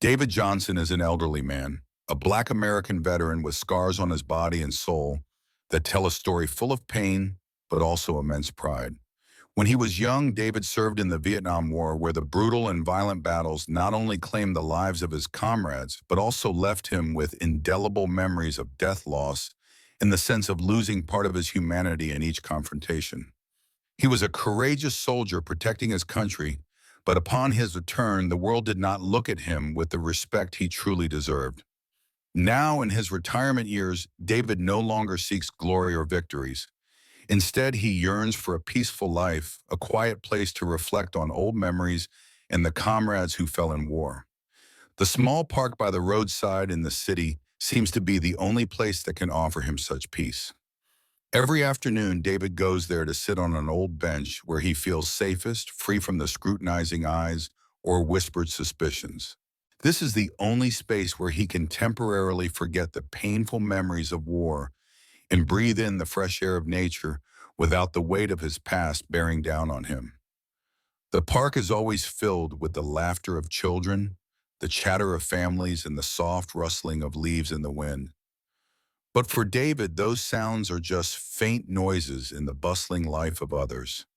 David Johnson is an elderly man, a Black American veteran with scars on his body and soul that tell a story full of pain, but also immense pride. When he was young, David served in the Vietnam War, where the brutal and violent battles not only claimed the lives of his comrades, but also left him with indelible memories of death loss in the sense of losing part of his humanity in each confrontation. He was a courageous soldier protecting his country, but upon his return, the world did not look at him with the respect he truly deserved. Now, in his retirement years, David no longer seeks glory or victories. Instead, he yearns for a peaceful life, a quiet place to reflect on old memories and the comrades who fell in war. The small park by the roadside in the city seems to be the only place that can offer him such peace. Every afternoon, David goes there to sit on an old bench where he feels safest, free from the scrutinizing eyes or whispered suspicions. This is the only space where he can temporarily forget the painful memories of war and breathe in the fresh air of nature without the weight of his past bearing down on him. The park is always filled with the laughter of children, the chatter of families, and the soft rustling of leaves in the wind. But for David, those sounds are just faint noises in the bustling life of others.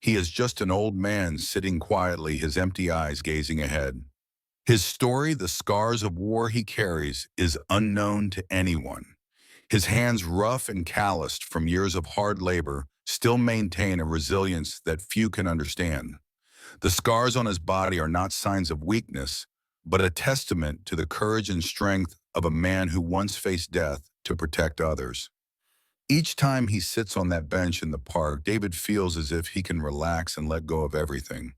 He is just an old man sitting quietly, his empty eyes gazing ahead. His story, the scars of war he carries, is unknown to anyone. His hands, rough and calloused from years of hard labor, still maintain a resilience that few can understand. The scars on his body are not signs of weakness, but a testament to the courage and strength of a man who once faced death to protect others. Each time he sits on that bench in the park, David feels as if he can relax and let go of everything.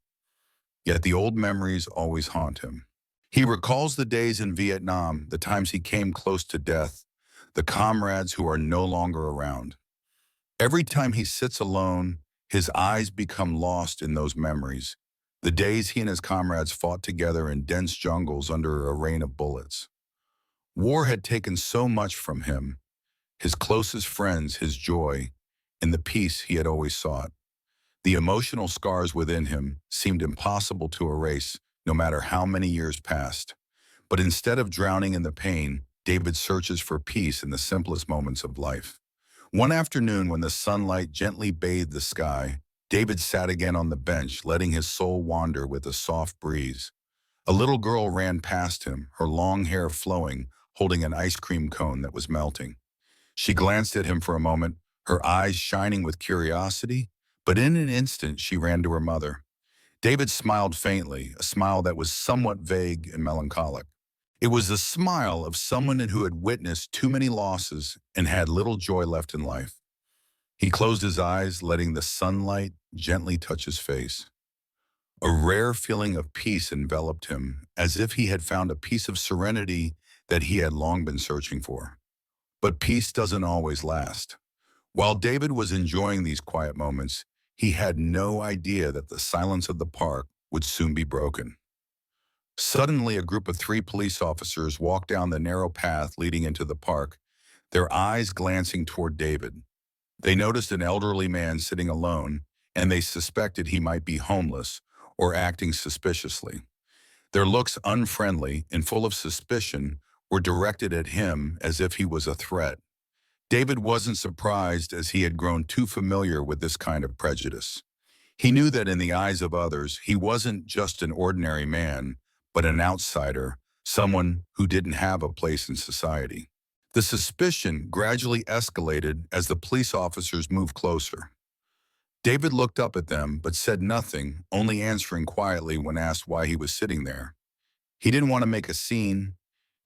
Yet the old memories always haunt him. He recalls the days in Vietnam, the times he came close to death, the comrades who are no longer around. Every time he sits alone, his eyes become lost in those memories, the days he and his comrades fought together in dense jungles under a rain of bullets. War had taken so much from him, his closest friends, his joy, and the peace he had always sought. The emotional scars within him seemed impossible to erase, no matter how many years passed. But instead of drowning in the pain, David searches for peace in the simplest moments of life. One afternoon, when the sunlight gently bathed the sky, David sat again on the bench, letting his soul wander with a soft breeze. A little girl ran past him, her long hair flowing, holding an ice cream cone that was melting. She glanced at him for a moment, her eyes shining with curiosity, but in an instant she ran to her mother. David smiled faintly, a smile that was somewhat vague and melancholic. It was the smile of someone who had witnessed too many losses and had little joy left in life. He closed his eyes, letting the sunlight gently touch his face. A rare feeling of peace enveloped him, as if he had found a piece of serenity that he had long been searching for. But peace doesn't always last. While David was enjoying these quiet moments, he had no idea that the silence of the park would soon be broken. Suddenly, a group of 3 police officers walked down the narrow path leading into the park, their eyes glancing toward David. They noticed an elderly man sitting alone, and they suspected he might be homeless or acting suspiciously. Their looks, unfriendly and full of suspicion, were directed at him as if he was a threat. David wasn't surprised, as he had grown too familiar with this kind of prejudice. He knew that in the eyes of others, he wasn't just an ordinary man, but an outsider, someone who didn't have a place in society. The suspicion gradually escalated as the police officers moved closer. David looked up at them but said nothing, only answering quietly when asked why he was sitting there. He didn't want to make a scene,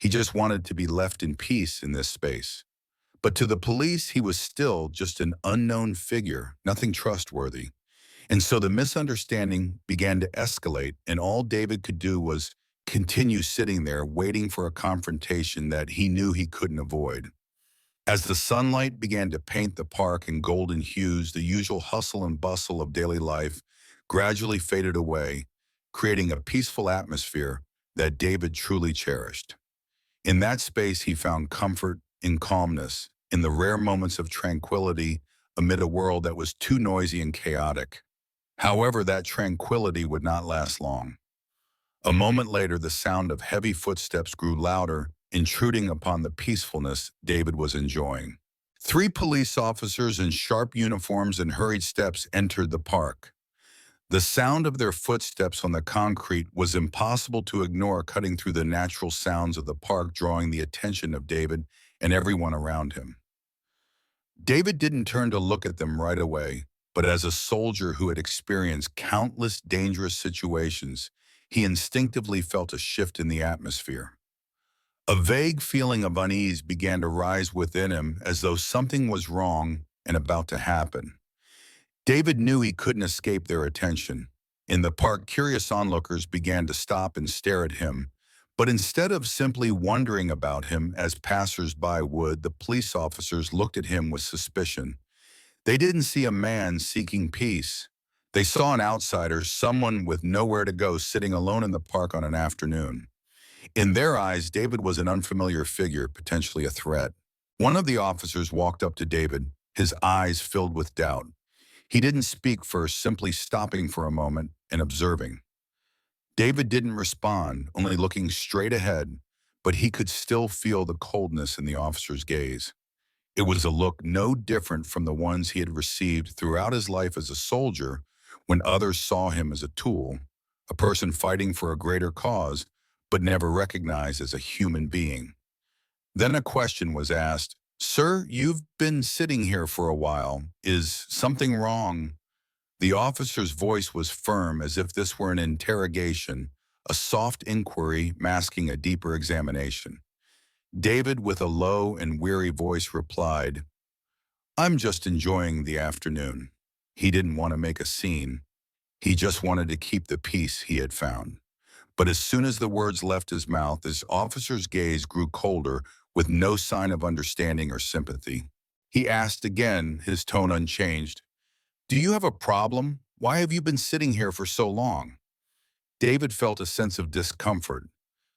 he just wanted to be left in peace in this space. But to the police, he was still just an unknown figure, nothing trustworthy. And so the misunderstanding began to escalate, and all David could do was continue sitting there, waiting for a confrontation that he knew he couldn't avoid. As the sunlight began to paint the park in golden hues, the usual hustle and bustle of daily life gradually faded away, creating a peaceful atmosphere that David truly cherished. In that space, he found comfort in calmness, in the rare moments of tranquility amid a world that was too noisy and chaotic. However, that tranquility would not last long. A moment later, the sound of heavy footsteps grew louder, intruding upon the peacefulness David was enjoying. Three police officers in sharp uniforms and hurried steps entered the park. The sound of their footsteps on the concrete was impossible to ignore, cutting through the natural sounds of the park, drawing the attention of David and everyone around him. David didn't turn to look at them right away, but as a soldier who had experienced countless dangerous situations, he instinctively felt a shift in the atmosphere. A vague feeling of unease began to rise within him, as though something was wrong and about to happen. David knew he couldn't escape their attention. In the park, curious onlookers began to stop and stare at him. But instead of simply wondering about him as passers-by would, the police officers looked at him with suspicion. They didn't see a man seeking peace. They saw an outsider, someone with nowhere to go, sitting alone in the park on an afternoon. In their eyes, David was an unfamiliar figure, potentially a threat. One of the officers walked up to David, his eyes filled with doubt. He didn't speak first, simply stopping for a moment and observing. David didn't respond, only looking straight ahead, but he could still feel the coldness in the officer's gaze. It was a look no different from the ones he had received throughout his life as a soldier, when others saw him as a tool, a person fighting for a greater cause, but never recognized as a human being. Then a question was asked. "Sir, you've been sitting here for a while. Is something wrong?" The officer's voice was firm, as if this were an interrogation, a soft inquiry masking a deeper examination. David, with a low and weary voice, replied, "I'm just enjoying the afternoon." He didn't want to make a scene. He just wanted to keep the peace he had found. But as soon as the words left his mouth, his officer's gaze grew colder, with no sign of understanding or sympathy. He asked again, his tone unchanged, "Do you have a problem? Why have you been sitting here for so long?" David felt a sense of discomfort.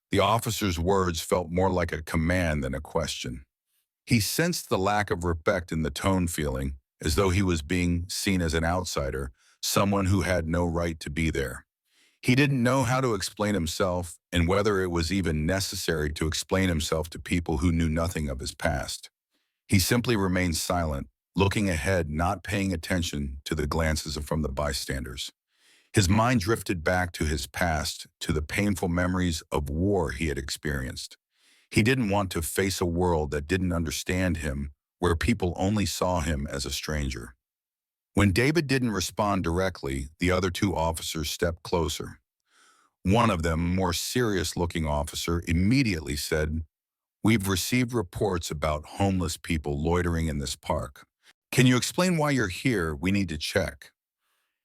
The officer's words felt more like a command than a question. He sensed the lack of respect in the tone, feeling as though he was being seen as an outsider, someone who had no right to be there. He didn't know how to explain himself, and whether it was even necessary to explain himself to people who knew nothing of his past. He simply remained silent, looking ahead, not paying attention to the glances from the bystanders. His mind drifted back to his past, to the painful memories of war he had experienced. He didn't want to face a world that didn't understand him, where people only saw him as a stranger. When David didn't respond directly, the other two officers stepped closer. One of them, a more serious-looking officer, immediately said, "We've received reports about homeless people loitering in this park. Can you explain why you're here? We need to check."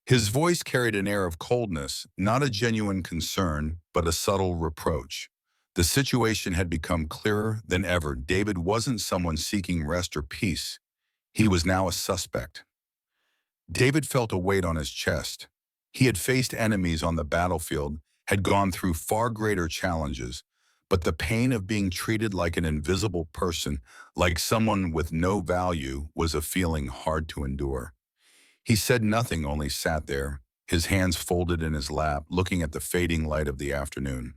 His voice carried an air of coldness, not a genuine concern, but a subtle reproach. The situation had become clearer than ever. David wasn't someone seeking rest or peace. He was now a suspect. David felt a weight on his chest. He had faced enemies on the battlefield, had gone through far greater challenges, but the pain of being treated like an invisible person, like someone with no value, was a feeling hard to endure. He said nothing, only sat there, his hands folded in his lap, looking at the fading light of the afternoon.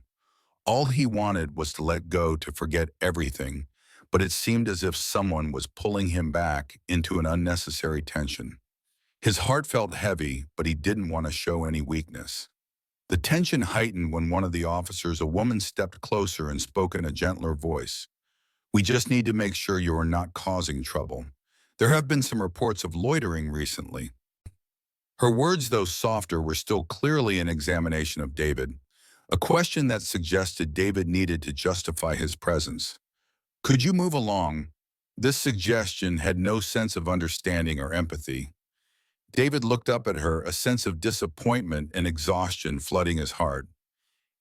All he wanted was to let go, to forget everything, but it seemed as if someone was pulling him back into an unnecessary tension. His heart felt heavy, but he didn't want to show any weakness. The tension heightened when one of the officers, a woman, stepped closer and spoke in a gentler voice. "We just need to make sure you are not causing trouble. There have been some reports of loitering recently." Her words, though softer, were still clearly an examination of David, a question that suggested David needed to justify his presence. "Could you move along?" This suggestion had no sense of understanding or empathy. David looked up at her, a sense of disappointment and exhaustion flooding his heart.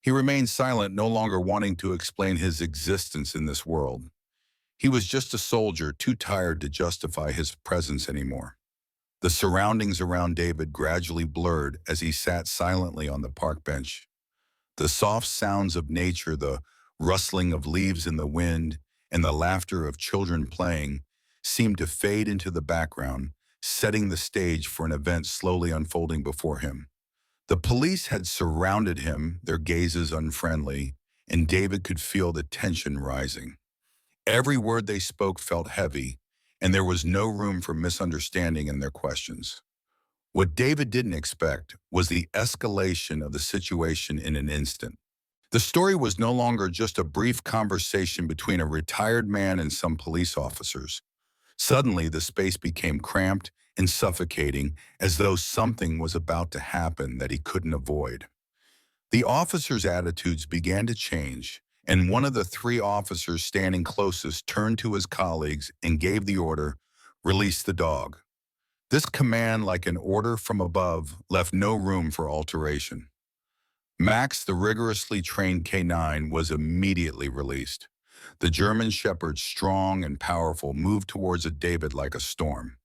He remained silent, no longer wanting to explain his existence in this world. He was just a soldier, too tired to justify his presence anymore. The surroundings around David gradually blurred as he sat silently on the park bench. The soft sounds of nature, the rustling of leaves in the wind, and the laughter of children playing seemed to fade into the background, setting the stage for an event slowly unfolding before him. The police had surrounded him, their gazes unfriendly, and David could feel the tension rising. Every word they spoke felt heavy, and there was no room for misunderstanding in their questions. What David didn't expect was the escalation of the situation in an instant. The story was no longer just a brief conversation between a retired man and some police officers. Suddenly, the space became cramped and suffocating, as though something was about to happen that he couldn't avoid. The officers' attitudes began to change, and one of the three officers standing closest turned to his colleagues and gave the order, "Release the dog." This command, like an order from above, left no room for alteration. Max, the rigorously trained K9, was immediately released. The German shepherd, strong and powerful, moved towards David like a storm.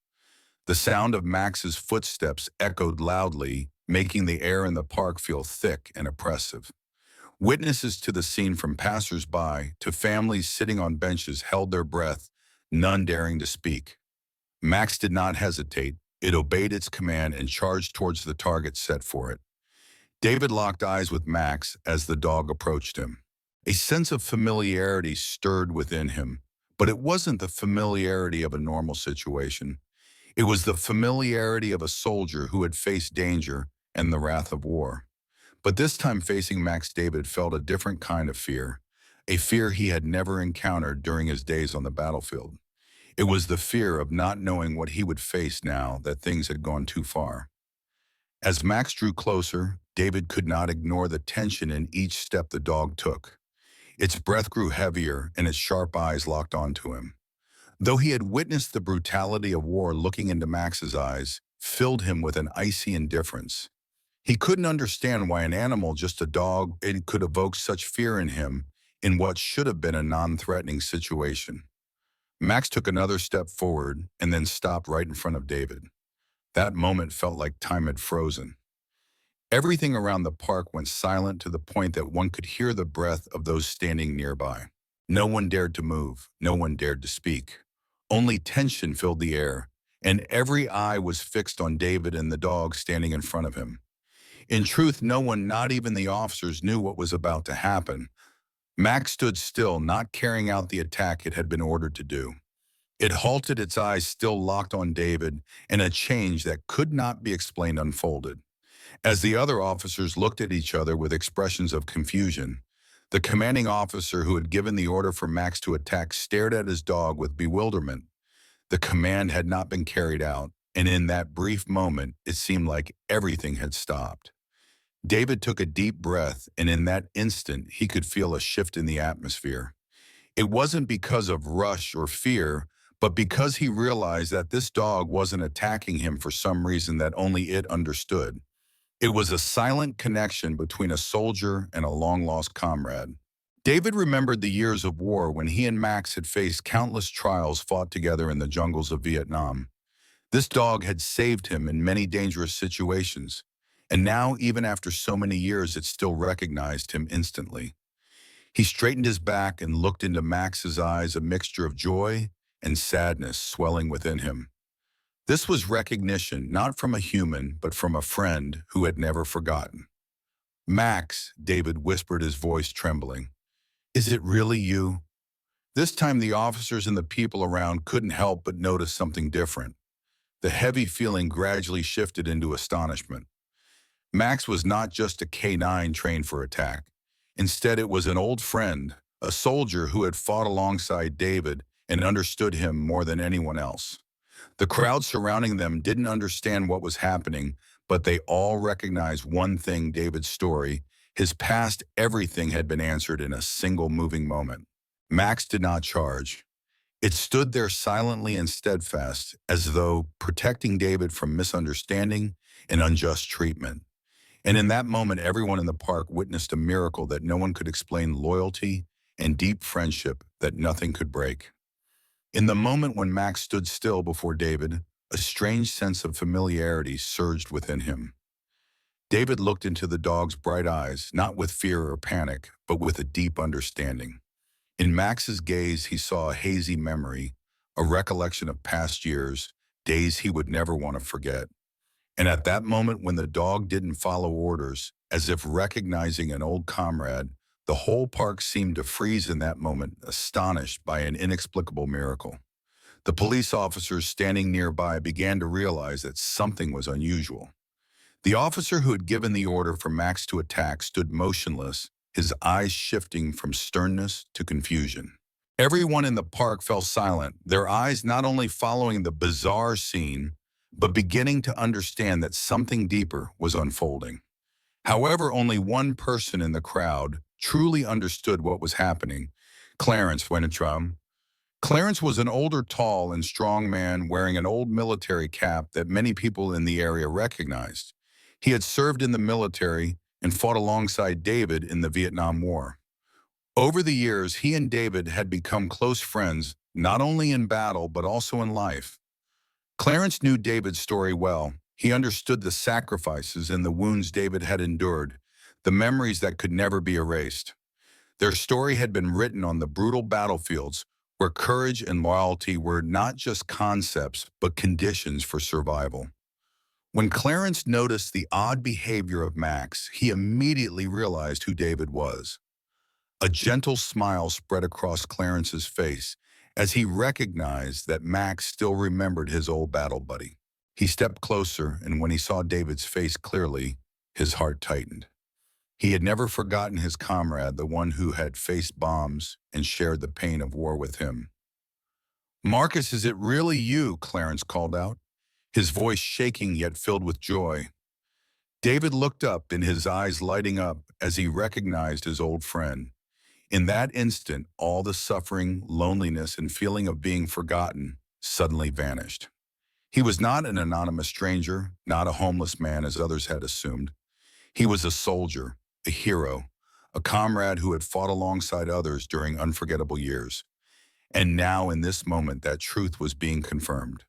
The sound of Max's footsteps echoed loudly, making the air in the park feel thick and oppressive. Witnesses to the scene, from passers-by to families sitting on benches, held their breath, none daring to speak. Max did not hesitate. It obeyed its command and charged towards the target set for it. David locked eyes with Max as the dog approached him. A sense of familiarity stirred within him, but it wasn't the familiarity of a normal situation. It was the familiarity of a soldier who had faced danger and the wrath of war. But this time, facing Max, David felt a different kind of fear, a fear he had never encountered during his days on the battlefield. It was the fear of not knowing what he would face now that things had gone too far. As Max drew closer, David could not ignore the tension in each step the dog took. Its breath grew heavier and its sharp eyes locked onto him. Though he had witnessed the brutality of war, looking into Max's eyes filled him with an icy indifference. He couldn't understand why an animal, just a dog, it could evoke such fear in him in what should have been a non-threatening situation. Max took another step forward and then stopped right in front of David. That moment felt like time had frozen. Everything around the park went silent, to the point that one could hear the breath of those standing nearby. No one dared to move. No one dared to speak. Only tension filled the air, and every eye was fixed on David and the dog standing in front of him. In truth, no one, not even the officers, knew what was about to happen. Max stood still, not carrying out the attack it had been ordered to do. It halted, its eyes still locked on David, and a change that could not be explained unfolded. As the other officers looked at each other with expressions of confusion, the commanding officer who had given the order for Max to attack stared at his dog with bewilderment. The command had not been carried out, and in that brief moment, it seemed like everything had stopped. David took a deep breath, and in that instant, he could feel a shift in the atmosphere. It wasn't because of rush or fear, but because he realized that this dog wasn't attacking him for some reason that only it understood. It was a silent connection between a soldier and a long-lost comrade. David remembered the years of war when he and Max had faced countless trials, fought together in the jungles of Vietnam. This dog had saved him in many dangerous situations, and now, even after so many years, it still recognized him instantly. He straightened his back and looked into Max's eyes, a mixture of joy and sadness swelling within him. This was recognition, not from a human, but from a friend who had never forgotten. "Max," David whispered, his voice trembling. "Is it really you?" This time the officers and the people around couldn't help but notice something different. The heavy feeling gradually shifted into astonishment. Max was not just a K9 trained for attack. Instead, it was an old friend, a soldier who had fought alongside David and understood him more than anyone else. The crowd surrounding them didn't understand what was happening, but they all recognized one thing: David's story, his past, everything had been answered in a single moving moment. Max did not charge. It stood there silently and steadfast, as though protecting David from misunderstanding and unjust treatment. And in that moment, everyone in the park witnessed a miracle that no one could explain: loyalty and deep friendship that nothing could break. In the moment when Max stood still before David, a strange sense of familiarity surged within him. David looked into the dog's bright eyes, not with fear or panic, but with a deep understanding. In Max's gaze, he saw a hazy memory, a recollection of past years, days he would never want to forget. And at that moment, when the dog didn't follow orders, as if recognizing an old comrade, the whole park seemed to freeze in that moment, astonished by an inexplicable miracle. The police officers standing nearby began to realize that something was unusual. The officer who had given the order for Max to attack stood motionless, his eyes shifting from sternness to confusion. Everyone in the park fell silent, their eyes not only following the bizarre scene, but beginning to understand that something deeper was unfolding. However, only one person in the crowd truly understood what was happening: Clarence Wenitram. Clarence was an older, tall, and strong man wearing an old military cap that many people in the area recognized. He had served in the military and fought alongside David in the Vietnam War. Over the years, he and David had become close friends, not only in battle but also in life. Clarence knew David's story well. He understood the sacrifices and the wounds David had endured, the memories that could never be erased. Their story had been written on the brutal battlefields where courage and loyalty were not just concepts, but conditions for survival. When Clarence noticed the odd behavior of Max, he immediately realized who David was. A gentle smile spread across Clarence's face as he recognized that Max still remembered his old battle buddy. He stepped closer, and when he saw David's face clearly, his heart tightened. He had never forgotten his comrade, the one who had faced bombs and shared the pain of war with him. "Marcus, is it really you?" Clarence called out, his voice shaking yet filled with joy. David looked up, and his eyes lighting up as he recognized his old friend. In that instant, all the suffering, loneliness, and feeling of being forgotten suddenly vanished. He was not an anonymous stranger, not a homeless man as others had assumed. He was a soldier, a hero, a comrade who had fought alongside others during unforgettable years. And now, in this moment, that truth was being confirmed.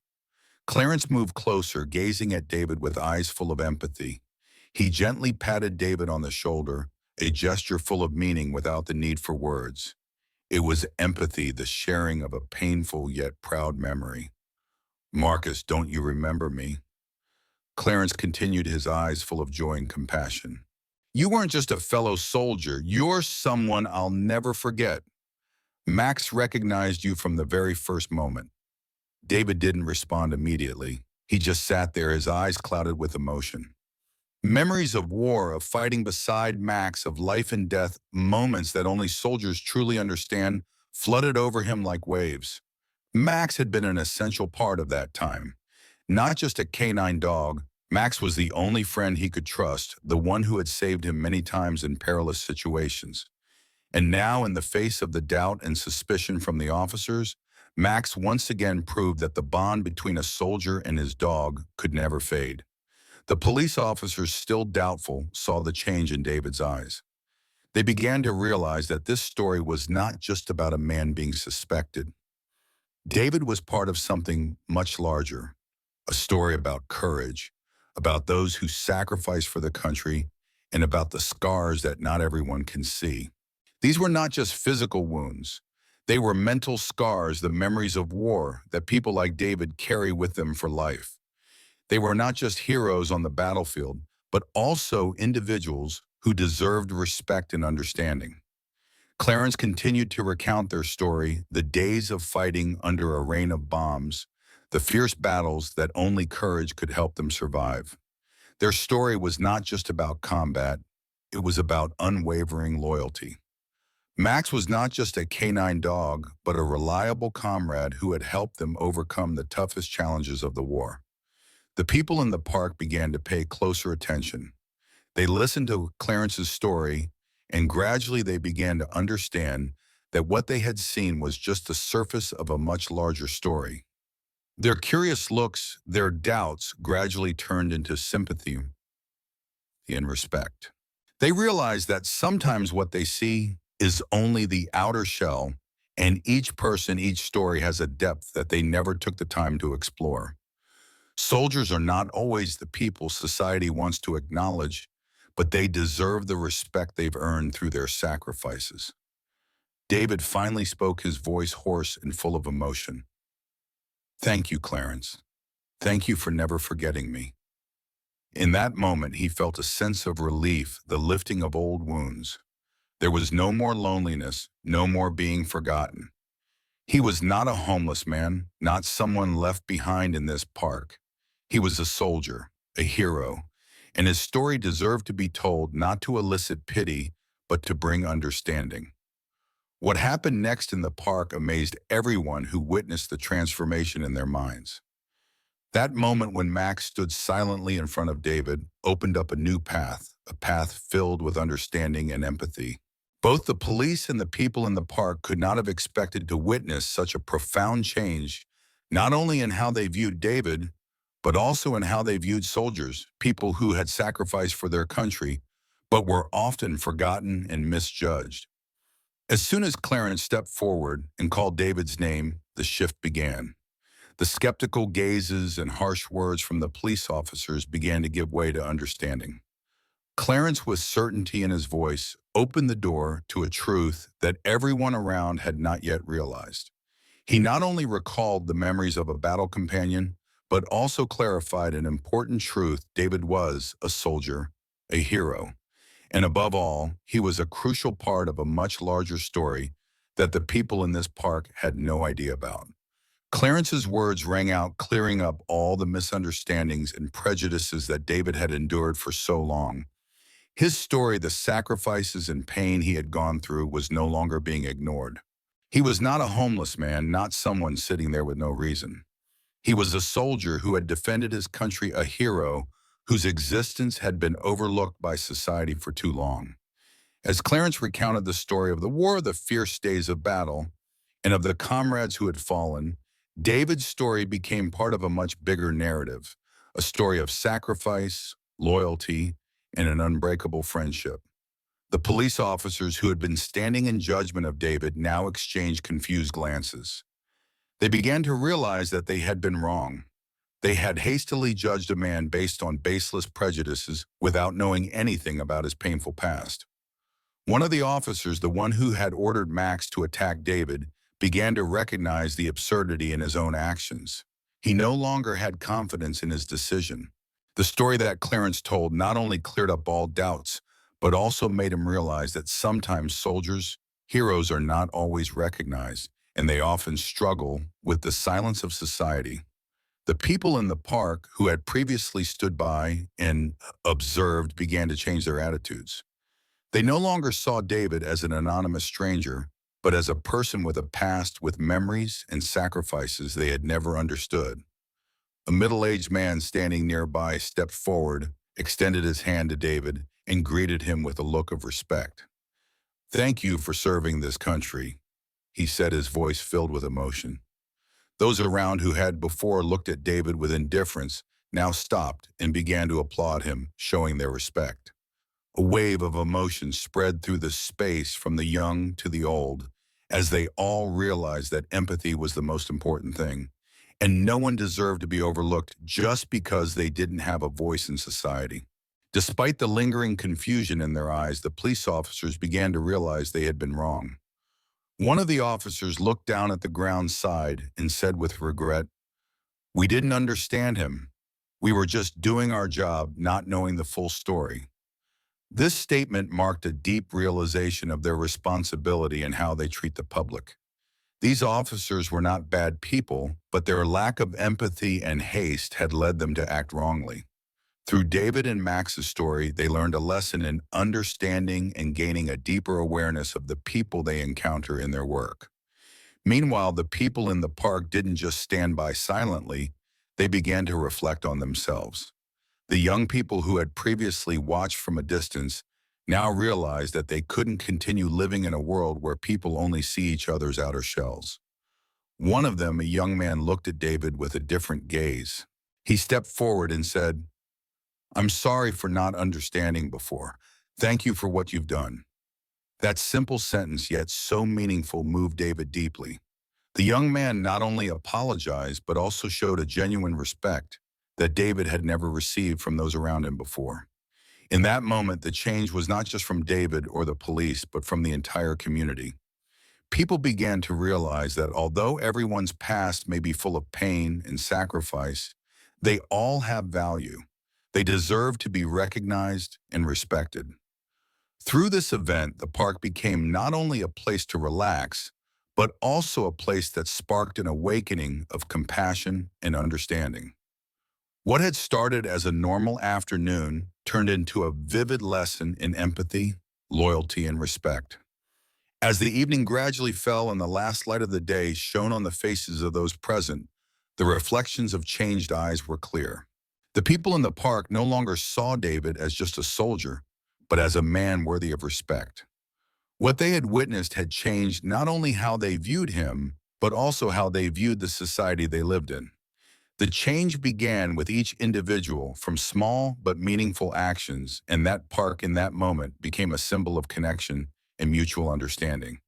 Clarence moved closer, gazing at David with eyes full of empathy. He gently patted David on the shoulder, a gesture full of meaning without the need for words. It was empathy, the sharing of a painful yet proud memory. "Marcus, don't you remember me?" Clarence continued, his eyes full of joy and compassion. "You weren't just a fellow soldier. You're someone I'll never forget. Max recognized you from the very first moment." David didn't respond immediately. He just sat there, his eyes clouded with emotion. Memories of war, of fighting beside Max, of life and death, moments that only soldiers truly understand, flooded over him like waves. Max had been an essential part of that time. Not just a canine dog, Max was the only friend he could trust, the one who had saved him many times in perilous situations. And now, in the face of the doubt and suspicion from the officers, Max once again proved that the bond between a soldier and his dog could never fade. The police officers, still doubtful, saw the change in David's eyes. They began to realize that this story was not just about a man being suspected. David was part of something much larger, a story about courage, about those who sacrifice for the country, and about the scars that not everyone can see. These were not just physical wounds. They were mental scars, the memories of war that people like David carry with them for life. They were not just heroes on the battlefield, but also individuals who deserved respect and understanding. Clarence continued to recount their story, the days of fighting under a rain of bombs, the fierce battles that only courage could help them survive. Their story was not just about combat, it was about unwavering loyalty. Max was not just a canine dog, but a reliable comrade who had helped them overcome the toughest challenges of the war. The people in the park began to pay closer attention. They listened to Clarence's story, and gradually they began to understand that what they had seen was just the surface of a much larger story. Their curious looks, their doubts, gradually turned into sympathy and respect. They realized that sometimes what they see is only the outer shell, and each person, each story has a depth that they never took the time to explore. Soldiers are not always the people society wants to acknowledge, but they deserve the respect they've earned through their sacrifices. David finally spoke, his voice hoarse and full of emotion. "Thank you, Clarence. Thank you for never forgetting me." In that moment, he felt a sense of relief, the lifting of old wounds. There was no more loneliness, no more being forgotten. He was not a homeless man, not someone left behind in this park. He was a soldier, a hero, and his story deserved to be told not to elicit pity, but to bring understanding. What happened next in the park amazed everyone who witnessed the transformation in their minds. That moment when Max stood silently in front of David opened up a path filled with understanding and empathy. Both the police and the people in the park could not have expected to witness such a profound change, not only in how they viewed David, but also in how they viewed soldiers, people who had sacrificed for their country, but were often forgotten and misjudged. As soon as Clarence stepped forward and called David's name, the shift began. The skeptical gazes and harsh words from the police officers began to give way to understanding. Clarence, with certainty in his voice, opened the door to a truth that everyone around had not yet realized. He not only recalled the memories of a battle companion, but also clarified an important truth: David was a soldier, a hero, and above all, he was a crucial part of a much larger story that the people in this park had no idea about. Clarence's words rang out, clearing up all the misunderstandings and prejudices that David had endured for so long. His story, the sacrifices and pain he had gone through, was no longer being ignored. He was not a homeless man, not someone sitting there with no reason. He was a soldier who had defended his country, a hero whose existence had been overlooked by society for too long. As Clarence recounted the story of the war, the fierce days of battle, and of the comrades who had fallen, David's story became part of a much bigger narrative, a story of sacrifice, loyalty, and an unbreakable friendship. The police officers who had been standing in judgment of David now exchanged confused glances. They began to realize that they had been wrong. They had hastily judged a man based on baseless prejudices without knowing anything about his painful past. One of the officers, the one who had ordered Max to attack David, began to recognize the absurdity in his own actions. He no longer had confidence in his decision. The story that Clarence told not only cleared up all doubts, but also made him realize that sometimes soldiers, heroes, are not always recognized, and they often struggle with the silence of society. The people in the park who had previously stood by and observed began to change their attitudes. They no longer saw David as an anonymous stranger, but as a person with a past, with memories and sacrifices they had never understood. A middle-aged man standing nearby stepped forward, extended his hand to David, and greeted him with a look of respect. "Thank you for serving this country," he said, his voice filled with emotion. Those around who had before looked at David with indifference now stopped and began to applaud him, showing their respect. A wave of emotion spread through the space from the young to the old, as they all realized that empathy was the most important thing, and no one deserved to be overlooked just because they didn't have a voice in society. Despite the lingering confusion in their eyes, the police officers began to realize they had been wrong. One of the officers looked down at the ground side and said with regret, "We didn't understand him. We were just doing our job, not knowing the full story." This statement marked a deep realization of their responsibility and how they treat the public. These officers were not bad people, but their lack of empathy and haste had led them to act wrongly. Through David and Max's story, they learned a lesson in understanding and gaining a deeper awareness of the people they encounter in their work. Meanwhile, the people in the park didn't just stand by silently, they began to reflect on themselves. The young people who had previously watched from a distance now realized that they couldn't continue living in a world where people only see each other's outer shells. One of them, a young man, looked at David with a different gaze. He stepped forward and said, "I'm sorry for not understanding before. Thank you for what you've done." That simple sentence, yet so meaningful, moved David deeply. The young man not only apologized, but also showed a genuine respect that David had never received from those around him before. In that moment, the change was not just from David or the police, but from the entire community. People began to realize that although everyone's past may be full of pain and sacrifice, they all have value. They deserved to be recognized and respected. Through this event, the park became not only a place to relax, but also a place that sparked an awakening of compassion and understanding. What had started as a normal afternoon turned into a vivid lesson in empathy, loyalty, and respect. As the evening gradually fell and the last light of the day shone on the faces of those present, the reflections of changed eyes were clear. The people in the park no longer saw David as just a soldier, but as a man worthy of respect. What they had witnessed had changed not only how they viewed him, but also how they viewed the society they lived in. The change began with each individual from small but meaningful actions, and that park in that moment became a symbol of connection and mutual understanding.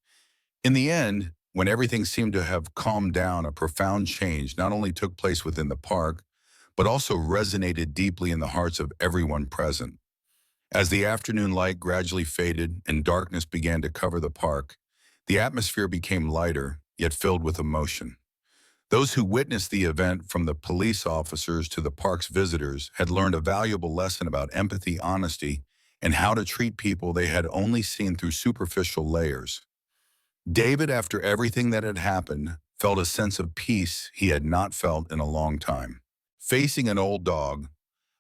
In the end, when everything seemed to have calmed down, a profound change not only took place within the park, but also resonated deeply in the hearts of everyone present. As the afternoon light gradually faded and darkness began to cover the park, the atmosphere became lighter, yet filled with emotion. Those who witnessed the event, from the police officers to the park's visitors, had learned a valuable lesson about empathy, honesty, and how to treat people they had only seen through superficial layers. David, after everything that had happened, felt a sense of peace he had not felt in a long time. Facing an old dog,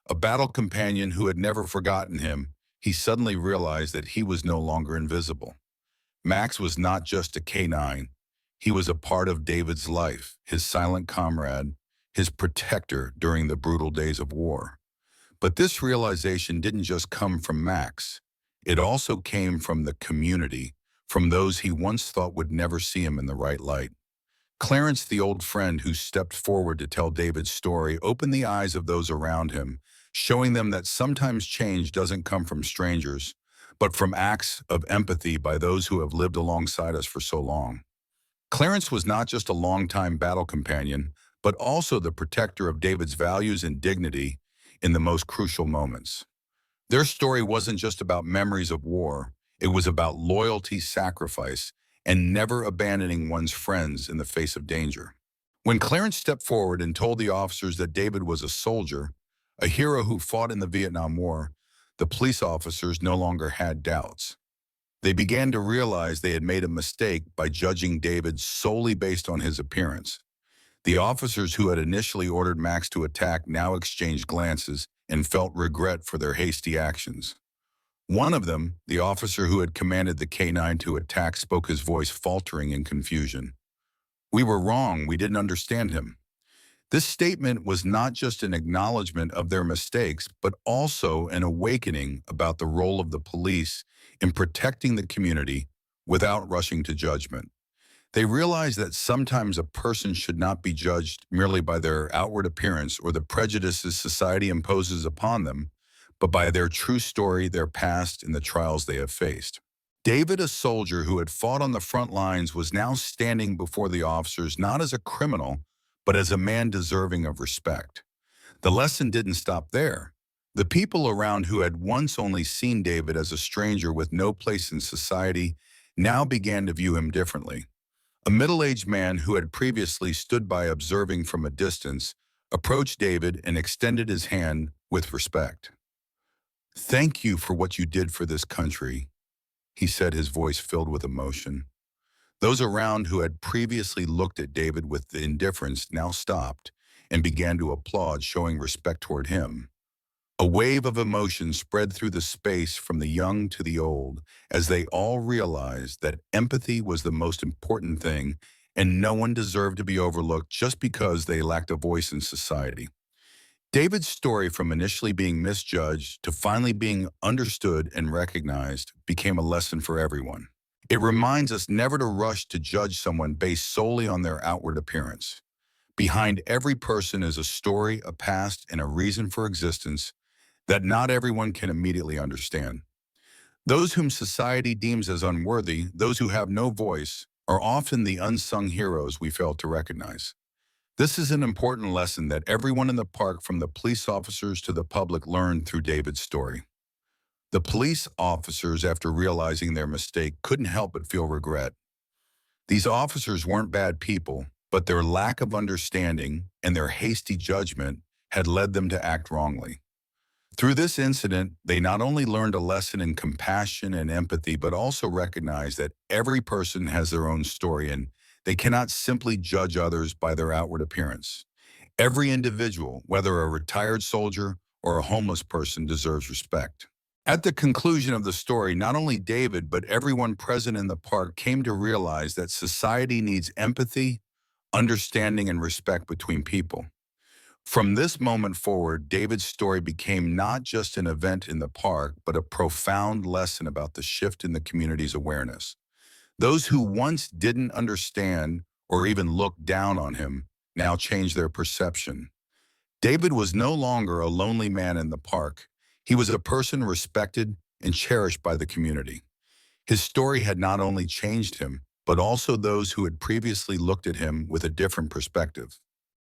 a battle companion who had never forgotten him, he suddenly realized that he was no longer invisible. Max was not just a canine. He was a part of David's life, his silent comrade, his protector during the brutal days of war. But this realization didn't just come from Max. It also came from the community, from those he once thought would never see him in the right light. Clarence, the old friend who stepped forward to tell David's story, opened the eyes of those around him, showing them that sometimes change doesn't come from strangers, but from acts of empathy by those who have lived alongside us for so long. Clarence was not just a longtime battle companion, but also the protector of David's values and dignity in the most crucial moments. Their story wasn't just about memories of war, it was about loyalty, sacrifice, and never abandoning one's friends in the face of danger. When Clarence stepped forward and told the officers that David was a soldier, a hero who fought in the Vietnam War, the police officers no longer had doubts. They began to realize they had made a mistake by judging David solely based on his appearance. The officers who had initially ordered Max to attack now exchanged glances and felt regret for their hasty actions. One of them, the officer who had commanded the K-9 to attack, spoke, his voice faltering in confusion. "We were wrong, we didn't understand him." This statement was not just an acknowledgement of their mistakes, but also an awakening about the role of the police in protecting the community without rushing to judgment. They realized that sometimes a person should not be judged merely by their outward appearance or the prejudices society imposes upon them, but by their true story, their past, and the trials they have faced. David, a soldier who had fought on the front lines, was now standing before the officers not as a criminal, but as a man deserving of respect. The lesson didn't stop there. The people around, who had once only seen David as a stranger with no place in society, now began to view him differently. A middle-aged man who had previously stood by observing from a distance approached David and extended his hand with respect. "Thank you for what you did for this country," he said, his voice filled with emotion. Those around, who had previously looked at David with indifference, now stopped and began to applaud, showing respect toward him. A wave of emotion spread through the space, from the young to the old, as they all realized that empathy was the most important thing, and no one deserved to be overlooked just because they lacked a voice in society. David's story, from initially being misjudged to finally being understood and recognized, became a lesson for everyone. It reminds us never to rush to judge someone based solely on their outward appearance. Behind every person is a story, a past, and a reason for existence that not everyone can immediately understand. Those whom society deems as unworthy, those who have no voice, are often the unsung heroes we fail to recognize. This is an important lesson that everyone in the park, from the police officers to the public, learned through David's story. The police officers, after realizing their mistake, couldn't help but feel regret. These officers weren't bad people, but their lack of understanding and their hasty judgment had led them to act wrongly. Through this incident, they not only learned a lesson in compassion and empathy, but also recognized that every person has their own story and they cannot simply judge others by their outward appearance. Every individual, whether a retired soldier or a homeless person, deserves respect. At the conclusion of the story, not only David, but everyone present in the park came to realize that society needs empathy, understanding, and respect between people. From this moment forward, David's story became not just an event in the park, but a profound lesson about the shift in the community's awareness. Those who once didn't understand or even looked down on him now changed their perception. David was no longer a lonely man in the park. He was a person respected and cherished by the community. His story had not only changed him, but also those who had previously looked at him with a different perspective.